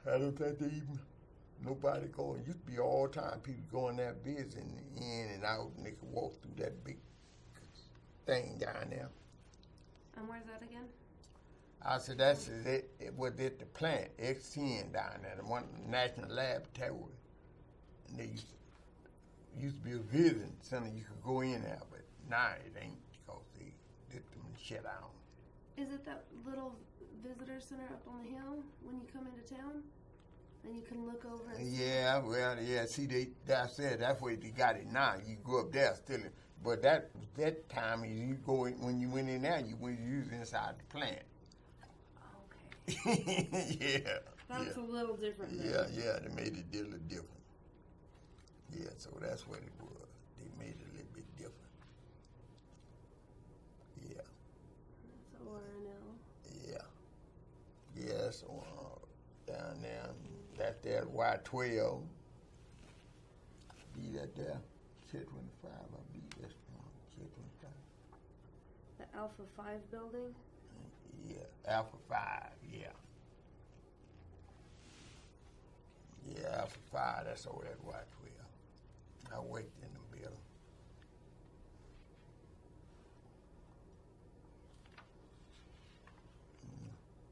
I don't think they even nobody going. Used to be all the time people going there visiting in and out, and they could walk through that big thing down there. And where's that again? I said that's it. It was at the plant X10 down there, the one National Laboratory, and they used to be a visiting center. You could go in there, but now it ain't because they did them shut down. Is it that little visitor center up on the hill when you come into town? And you can look over. Yeah, well, yeah. See, that's where they got it now. You go up there still, but that time you go in, when you went in there, you was inside the plant. Okay. Yeah. That's a little different. Yeah. They made it a little different. Yeah, so that's what it was. They made it a little bit different. Yeah. That's ORNL. Yeah. Yeah, so down there. That's there at Y12. Be that there. K-25, I be that's K-25. The Alpha 5 building? Yeah, Alpha 5, yeah. Yeah, Alpha 5, that's over at Y12. I worked in the building.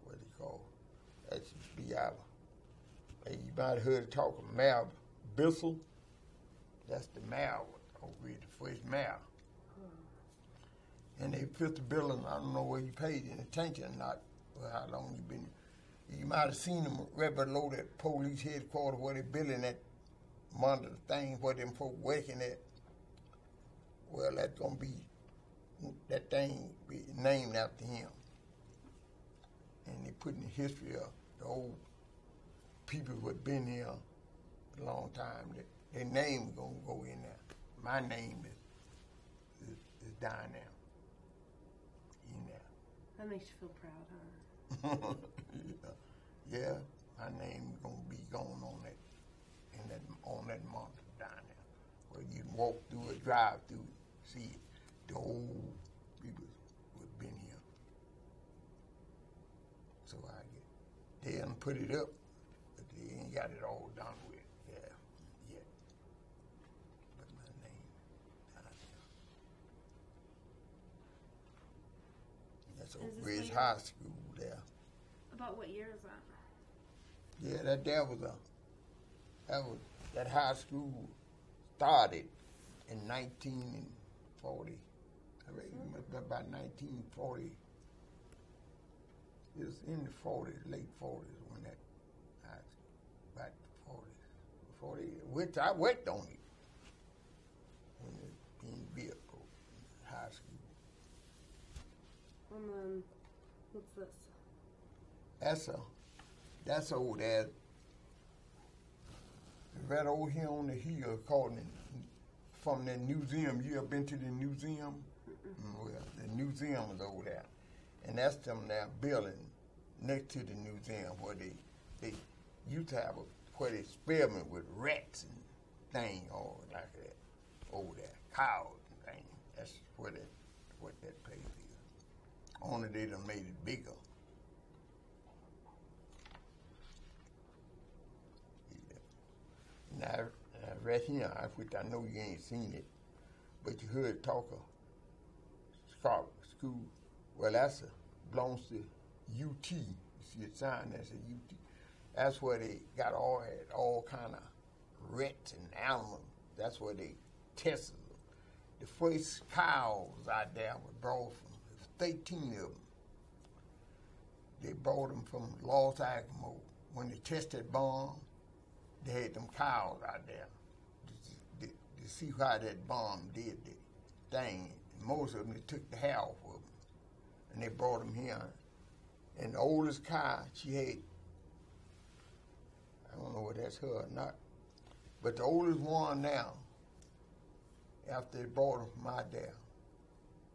What do you call it? That used to be our. You might have heard talk of Mal Bissell. That's the Mal over here, the first Mal. And they built the building. I don't know where you paid any attention or not, or how long you been. You might have seen them right below that police headquarters where they building that one of the things where them folk working at. Well, that's gonna be that thing be named after him. And they put in the history of the old people who had been here a long time. Their name gonna go in there. My name is down there. In there. That makes you feel proud, huh? Yeah, my name gonna be going on that month down there. Where you can walk through it, drive through it, see it. The old people who have been here. So they done put it up. They ain't got it all done with, yet. But my name down there. That's Oak Ridge High School there. About what year is that? Yeah, that high school started in 1940. I reckon it must be about 1940. It was in the 40s, late 40s when that high school, about the 40s, which I worked on it when it being built, high school. And then, what's this? That's over there, right over here on the hill, called from the museum. You ever been to the museum? Well, the museum is over there, and that's them there building next to the museum where they used to have where they experiment with rats and things, or like that, over there, cows and things. That's what that place is. Only they done made it bigger. Now, right here, which I know you ain't seen it, but you heard talk of Scarborough School. Well, belongs to UT. You see a sign that says UT. That's where they got all kind of rats and animals. That's where they tested them. The first cows out there were brought from 13 of them. They brought them from Los Alamos. When they tested bomb, they had them cows out there to see how that bomb did the thing. And most of them, they took the hair off of them, and they brought them here. And the oldest cow, she had, I don't know whether that's her or not, but the oldest one now, after they brought her from out there,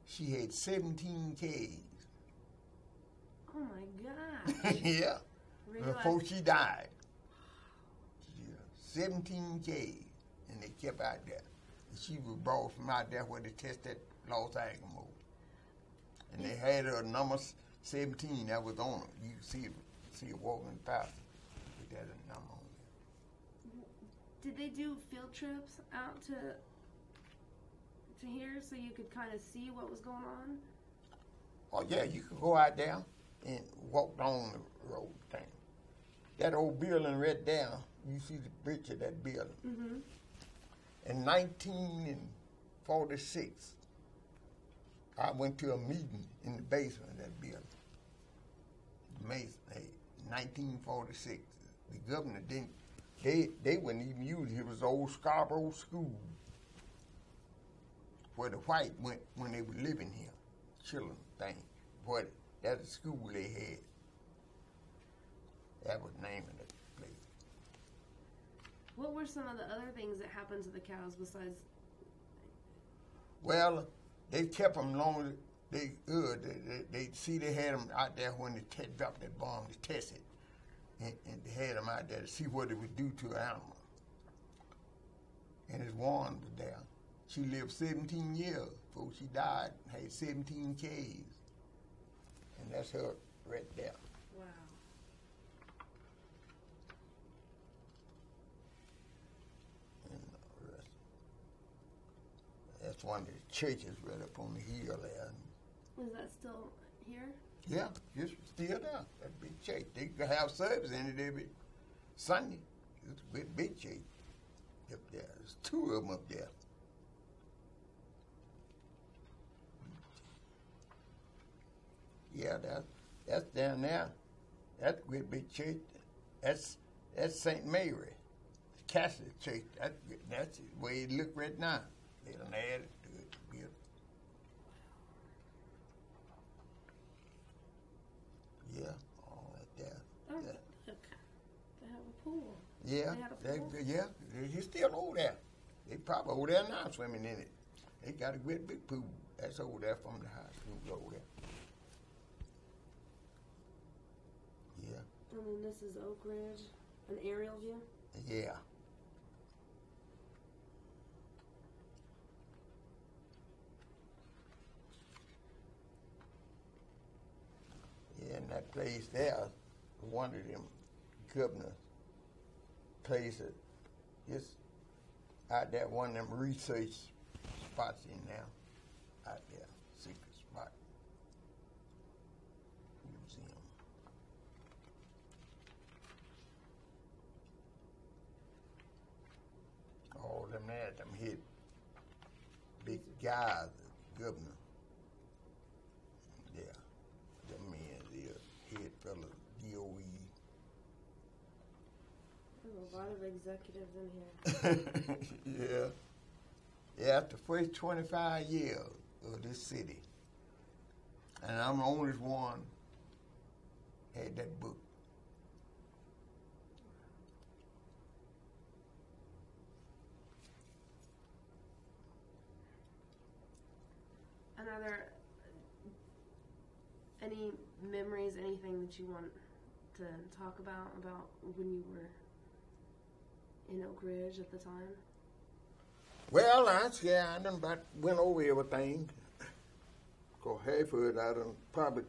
she had 17 Ks. Oh my God. Yeah. Really? Before she died. 17 Ks, and they kept out there. And she was brought from out there where they tested Los Alamos. And they had her number 17 that was on her. You can see it walking past. put that number on there. Did they do field trips out to here so you could kind of see what was going on? Oh yeah, you could go out there and walk down the road thing. That old building right there, you see the bridge of that building. Mm-hmm. In 1946, I went to a meeting in the basement of that building. 1946. The governor didn't, they wouldn't even use it. It was the old Scarborough School where the white went when they were living here. Children thing. What, that's the school they had. That was the name of that place. What were some of the other things that happened to the cows besides? Well, they kept them long as they could. They see they had them out there when they dropped that bomb to test it. And they had them out there to see what it would do to an animal. And his Warren was there. She lived 17 years before she died, had 17 calves. And that's her right there. Wow. And that's one of the churches right up on the hill there. Was that still here? Yeah, it's still there. That big church. They could have service in it every Sunday. It's a big church up there. There's two of them up there. Yeah, that's down there. That's a great big church. That's St. Mary, Catholic church. That's the way it look right now. They done added to it. Yeah, all that there. Oh, okay. They have a pool. Yeah, They had a pool? he's still over there. They probably over there now swimming in it. They got a great big pool. That's over there from the high school over there. Yeah. And then this is Oak Ridge, an aerial view? Yeah. Yeah, and that place there, one of them governor places, just out there, one of them research spots in there, out there, secret spot. Museum. All them there, them hit big guys, the governor. Yeah, them men, the head fellas, DOE. There's a lot of executives in here. Yeah. Yeah, after the first 25 years of this city, and I'm the only one had that book. And are there any memories, anything that you want to talk about when you were in Oak Ridge at the time? Well, I done about went over everything. Cause half of it I done probably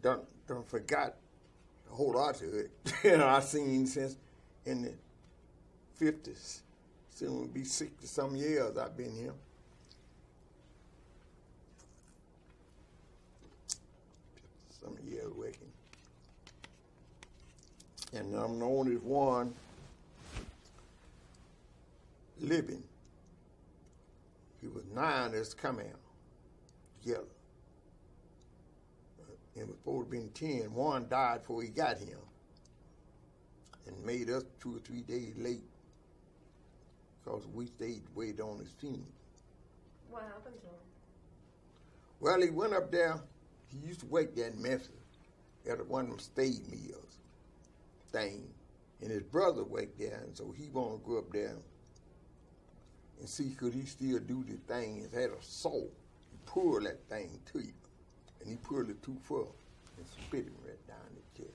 done forgot a whole lot of it. I seen since in the 50s. Soon will be 60 some years I've been here. Some years working. And I'm the only one living. He was 9 that's come out together. And before it been 10, one died before he got here. And made us 2 or 3 days late. Because we stayed waiting on his funeral. What happened to him? Well, he went up there. He used to work there in Memphis at one of them state mills thing. And his brother worked there, and so he wanted to go up there and see could he still do the thing. He had a saw. He pulled that thing to you. And he pulled it too far and spit him right down the chest.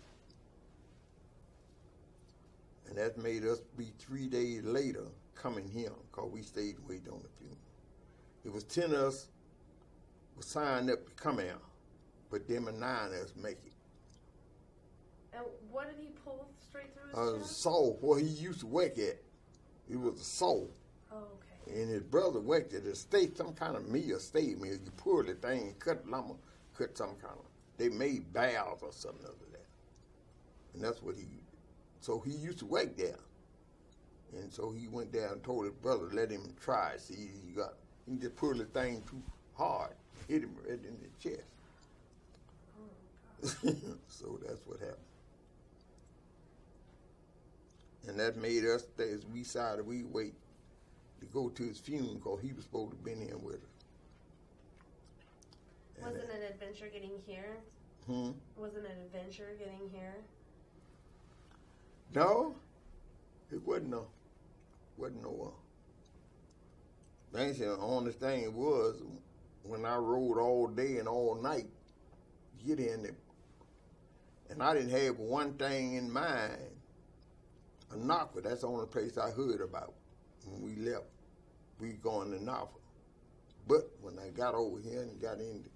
And that made us be 3 days later coming here, because we stayed waiting on the funeral. It was 10 of us was signed up to come out, but them and 9 of us make it. And what did he pull straight through his chest? Saw where he used to work at. It was a saw. Oh, okay. And his brother worked at a state, some kind of mill, state mill. You pull the thing and cut lumber, cut some kind of, they made barrels or something of that. And that's what so he used to work there. And so he went down and told his brother, let him try it. See, he just pulled the thing too hard, hit him right in the chest. Oh, God. So that's what happened. And that made us, as we decided we wait to go to his funeral because he was supposed to have been here with us. Wasn't it an adventure getting here? Wasn't it an adventure getting here? No, it wasn't no. The only thing it was when I rode all day and all night, get in there, and I didn't have one thing in mind. A Knoxville, that's the only place I heard about when we left. We going to Knoxville. But when I got over here and got in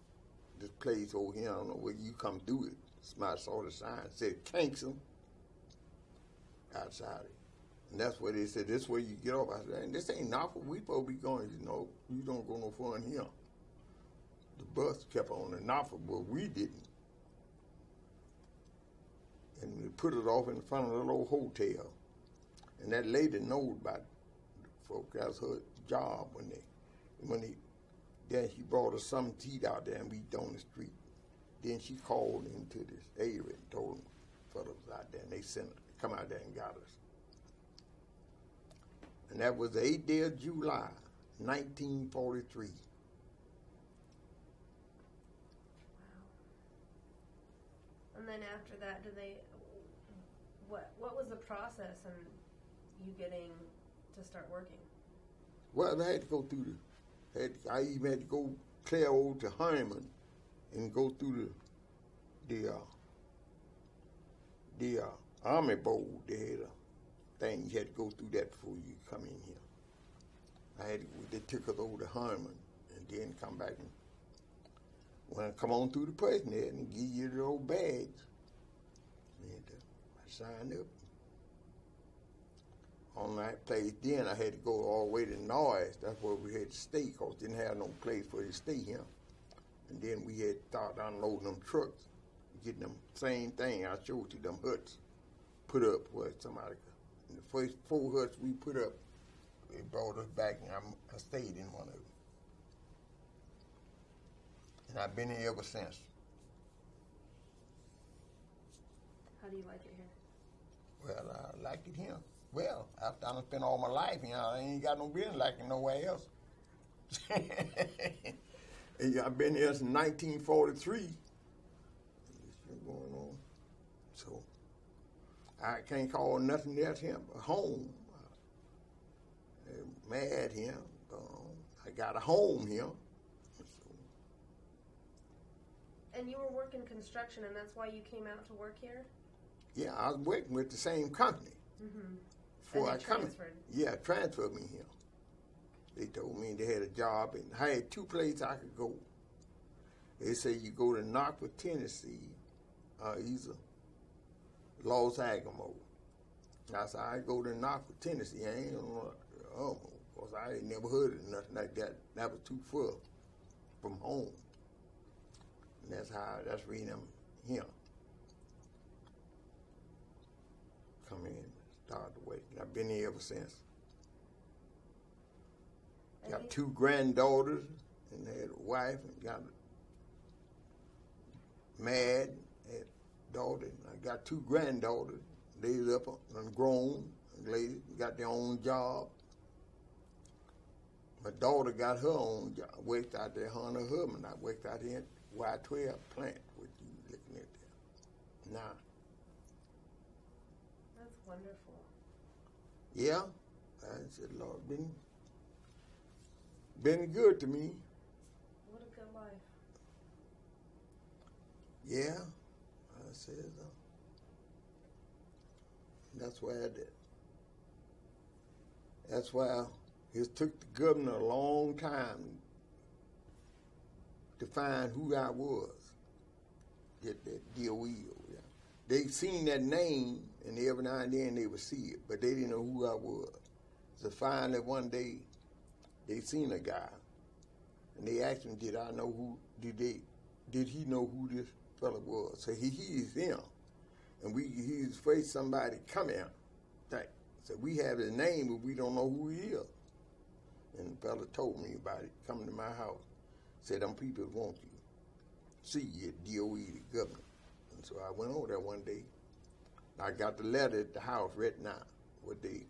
this place over here, I don't know where you come through it. Somebody saw the sign, said Kingston outside it. And that's where they said, this is where you get off. I said, this ain't Knoxville. We supposed to be going, you don't go no far in here. The bus kept on to Knoxville, but we didn't. And we put it off in front of the little hotel. And that lady knowed about the folk. That was her job then she brought us some tea out there and we on the street. Then she called into this area and told them fellows out there, and they come out there and got us. And that was the 8th day of July, 1943. Wow. And then after that, what was the process in you getting to start working? Well, I had to go through I even had to go clear over to Hyman and go through the Army Board. They had a thing, you had to go through that before you come in here. They took us over to Hyman and then come back and when I come on through the prison there and give you the old badge. And I signed up. On that place, then I had to go all the way to Noise. That's where we had to stay because didn't have no place for you to stay here. And then we had to start unloading them trucks, getting them same thing. I showed you them huts put up where somebody. And the first 4 huts we put up, they brought us back, and I stayed in one of them. And I've been here ever since. How do you like it here? Well, I like it here. Well, after I spent all my life here, I ain't got no business liking nowhere else. And I've been here since 1943. This been going on. So I can't call nothing else here but home. I'm mad here. I got a home here. So. And you were working construction, and that's why you came out to work here? Yeah, I was working with the same company. Mm-hmm. Before and they transferred? Yeah, transferred me here. They told me they had a job, and I had 2 places I could go. They said you go to Knoxville, Tennessee, either Los Alamos. I said, I go to Knoxville, Tennessee. I ain't because I ain't never heard of nothing like that. That was too far from home. And that's the reason I'm here. Come in, start to wait. I've been here ever since. Got 2 granddaughters, and they had a wife, and got married, had a daughter. And I got 2 granddaughters. They's up and grown, ladies got their own job. My daughter got her own job, worked out there, her and her husband. I worked out here at Y12 plant, what you looking at there. Now. That's wonderful. Yeah, I said, Lord, been good to me. What a good life. Yeah, I said, that's why I did. That's why it took the governor a long time to find who I was. Get that DOE over there. they seen that name, and every now and then they would see it, but they didn't know who I was. So finally one day, they seen a guy, and they asked him, did he know who this fella was? So he is him. And he's afraid somebody come here. So we have his name, but we don't know who he is. And the fella told me about it, coming to my house. Said, them people want you. See you at DOE, the governor. And so I went over there one day. I got the letter at the house right now, what they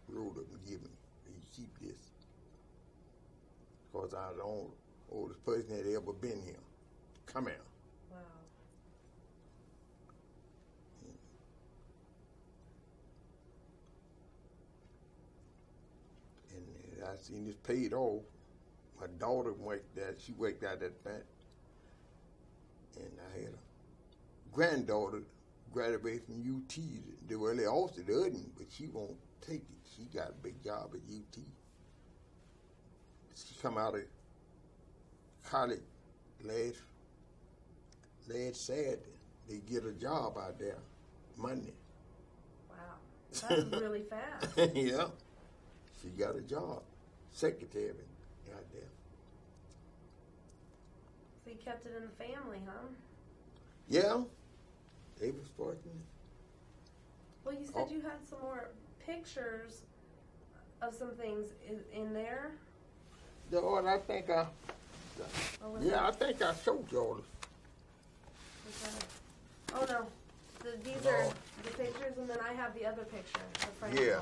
wrote up and give me. They keep this. Because I was the oldest person that ever been here. Come here. Wow. And I seen this paid off. My daughter worked there. She worked out that bank. And I had a granddaughter graduated from UT. They offered her, but she won't take it. She got a big job at UT. She come out of college last Saturday. They get a job out there Monday. Wow, that's really fast. Yeah, she got a job, secretary out there. So you kept it in the family, huh? Yeah, they was fortunate. Well, you said you had some more pictures of some things in there. Lord, I think I showed you all this. Oh no, these are the pictures, and then I have the other picture, the frame one.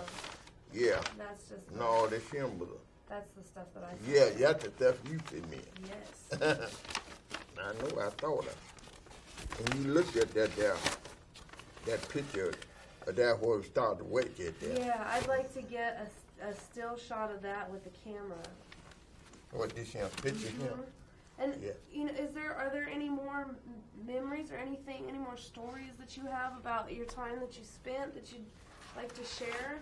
Yeah. That's just No, the symbol. That's the stuff that I saw. Yeah, that's the stuff you sent me. Yes. I know. I thought of. When you looked at that picture of that where we started to wake at there. Yeah, I'd like to get a still shot of that with the camera. What this here picture here? And are there any more memories or any more stories that you have about your time that you spent that you'd like to share?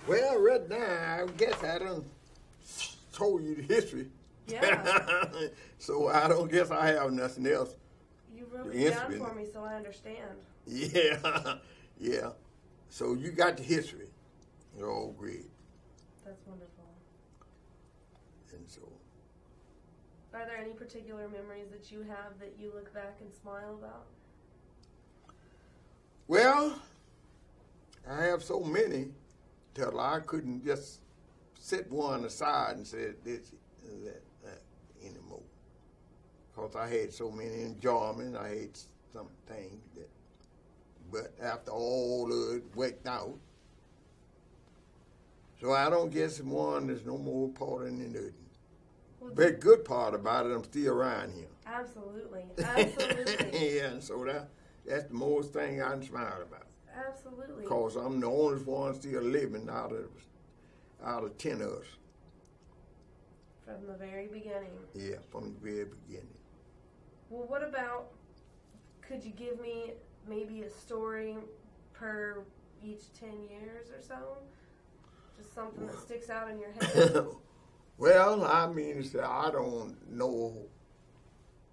Well, right now, I guess I done told you the history. Yeah. So I don't guess I have nothing else. You wrote it down for me so I understand. Yeah, yeah. So you got the history. Oh, great. That's wonderful. And so. Are there any particular memories that you have that you look back and smile about? Well, I have so many till I couldn't just set one aside and say this and that anymore. Because I had so many enjoyment, I had some things that, but after all of it worked out, so I don't guess one is no more important than the other. Well, the good part about it, I'm still around here. Absolutely, absolutely. Yeah, and so that's the most thing I'm smiling about. Absolutely. Because I'm the only one still living out of 10 of us. From the very beginning. Yeah, from the very beginning. Well, what about, could you give me maybe a story per each 10 years or so? Just something that sticks out in your head? Well, I mean to say, I don't know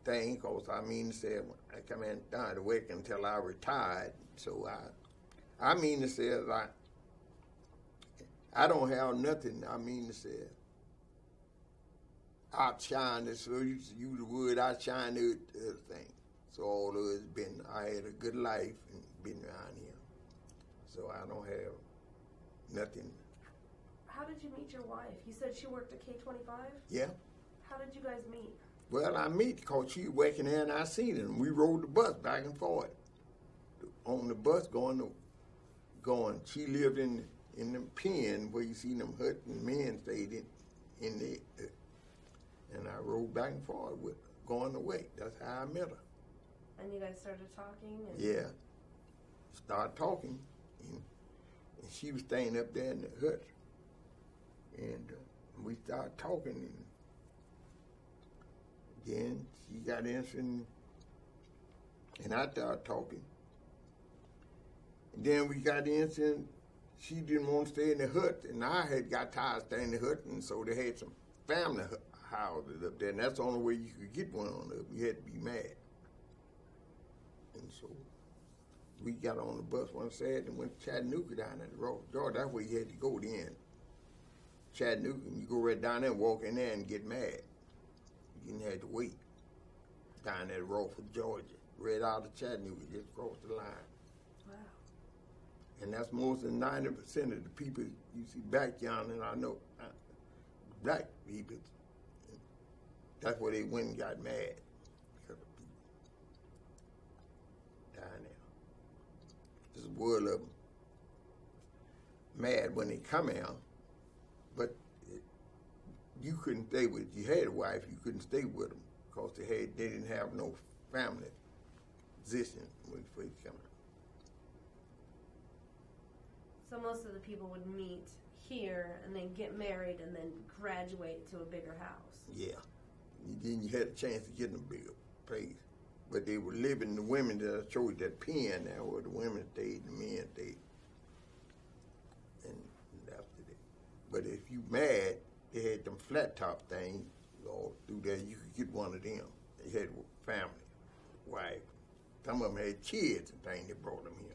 thing, because I mean to say, I come in down to work until I retired. So I mean to say, I don't have nothing, I mean to say, outshine this, so you use the word outshine the other thing. So all of it's been, I had a good life and been around here. So I don't have nothing. How did you meet your wife? You said she worked at K-25? Yeah. How did you guys meet? Well, I meet because she was working there and I seen her. And we rode the bus back and forth. On the bus going. She lived in the pen where you see them huts and men stayed in there. And I rode back and forth with her, going to work. That's how I met her. And you guys started talking? Yeah. Started talking. And she was staying up there in the hut. And we started talking. And then she got interested and I started talking. And then we got interested. She didn't want to stay in the hut, and I had got tired of staying in the hut, and so they had some family houses up there, and that's the only way you could get one on up. You had to be mad. And so we got on the bus one Saturday and went to Chattanooga down at the road. Georgia, that's where you had to go then. Chattanooga, and you go right down there and walk in there and get mad. You didn't have to wait. Down at Rowford, Georgia, right out of Chattanooga, just across the line. Wow. And that's most than 90% of the people you see back yonder, and I know black people, that's where they went and got mad. Because of people down there. There's a world of them mad when they come out, but you couldn't stay with, you had a wife, you couldn't stay with them because they didn't have no family position when they first come out. So most of the people would meet here and then get married and then graduate to a bigger house. Yeah. Then you had a chance to get in a bigger place. But they were living, the women that I showed that pen now, where the women stayed, the men stayed. And after that. But if you mad, they had them flat top things, all through there, you could get one of them. They had family, wife. Some of them had kids and things that brought them here.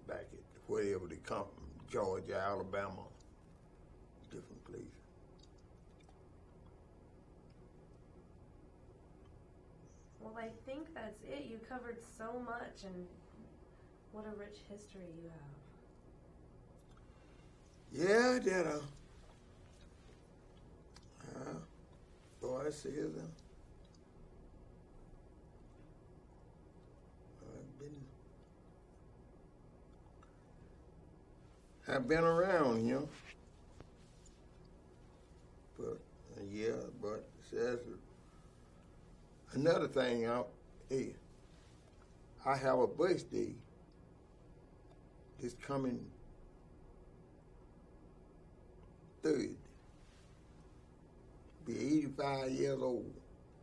Back at wherever they come from, Georgia, Alabama, different places. Well, I think that's it. You covered so much, and what a rich history you have. Yeah, that boy, I see it. I've been around, you know. But yeah, but says another thing out. Hey, I have a birthday this coming Thursday. Be 85 years old.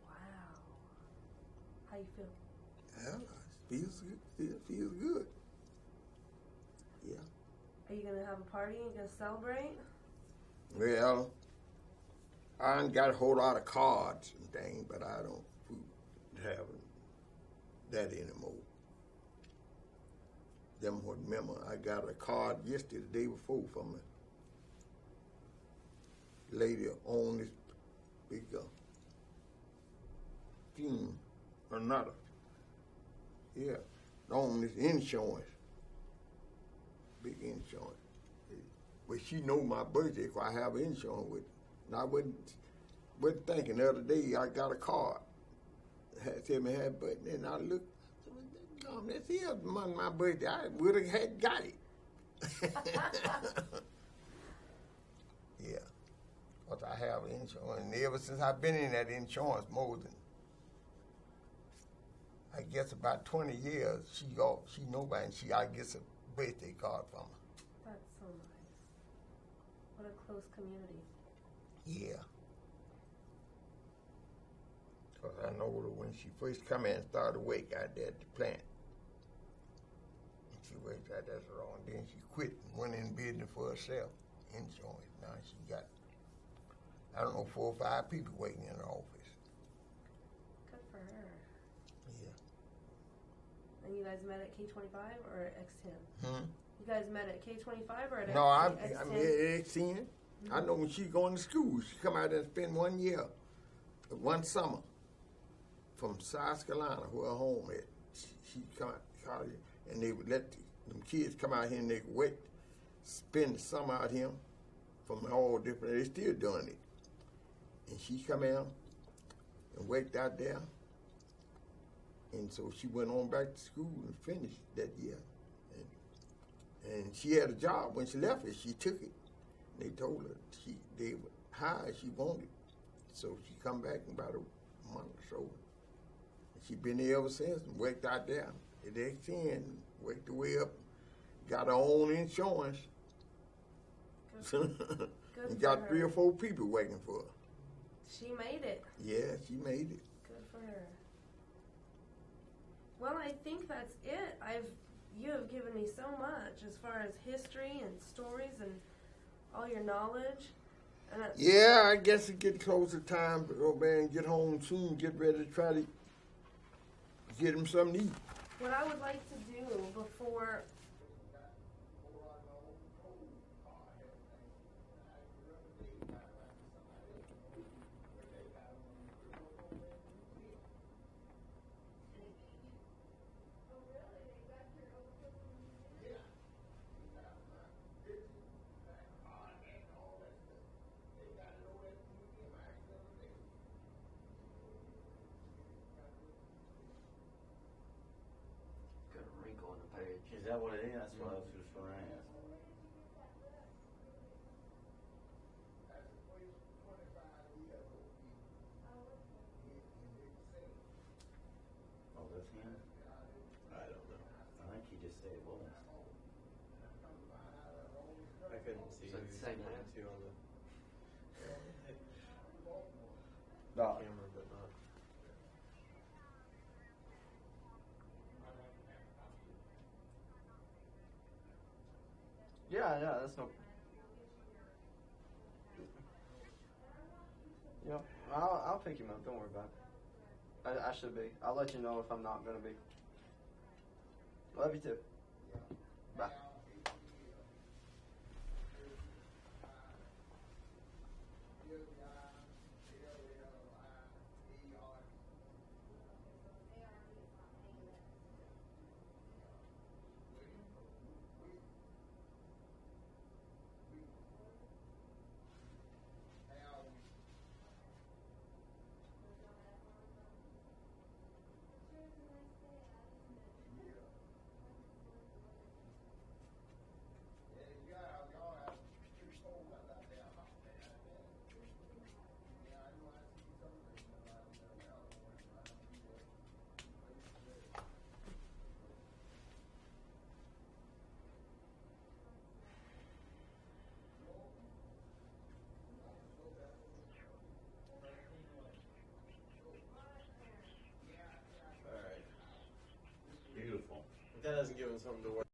Wow. How you feel? Yeah, feels good. Feels good. Yeah. Are you gonna have a party and gonna celebrate? Well, I ain't got a whole lot of cards and things, but I don't have that anymore. Them what remember, I got a card yesterday, the day before, from a lady on this big team, or not on this insurance. Big insurance. But she know my birthday if I have insurance with her. And I wasn't thinking the other day I got a card. Tell me happy birthday. And I looked, that's here among my birthday. I would have had got it. Yeah. But I have insurance. And ever since I've been in that insurance more than, I guess about 20 years, she know by and I guess a birthday card from her. That's so nice. What a close community. Yeah. Because I know that when she first come in and started work out there at the plant, she worked out there so long. Then she quit and went in business for herself, insurance. Now she got, I don't know, 4 or 5 people working in her office. Good for her. Yeah. And you guys met at K-25 or X10? Hmm? You guys met at K-25 or at No, X10? I mean, X10. Mm-hmm. I know when she going to school, she come out there and spend 1 year, 1 summer, from South Carolina, where her home at. She come out to college, and they would let them kids come out here and they could spend the summer out here from all different, they still doing it. And she come out and worked out there. And so she went on back to school and finished that year. And she had a job when she left it. She took it. They told her they would hire she wanted. So she come back in about a month or so. And she been there ever since and worked out there at X10, worked her way up, got her own insurance. Good and got 3 or 4 people working for her. She made it. Yeah, she made it. Good for her. Well, I think that's it. You have given me so much as far as history and stories and all your knowledge. And yeah, I guess it get closer time to go back and get home soon, get ready to try to get them something to eat. What I would like to do before. Got a wrinkle in the page. Is that what it is? That's what I was just going to ask. Oh, that's him? I don't know. I think he just said it was. I couldn't see So who it's he the same was man? to on the No. camera, but not. Yeah, that's no. Yeah, I'll pick him up. Don't worry about it. I should be. I'll let you know if I'm not gonna be. Love you too. Bye. All right. Beautiful. If that doesn't give him something to work.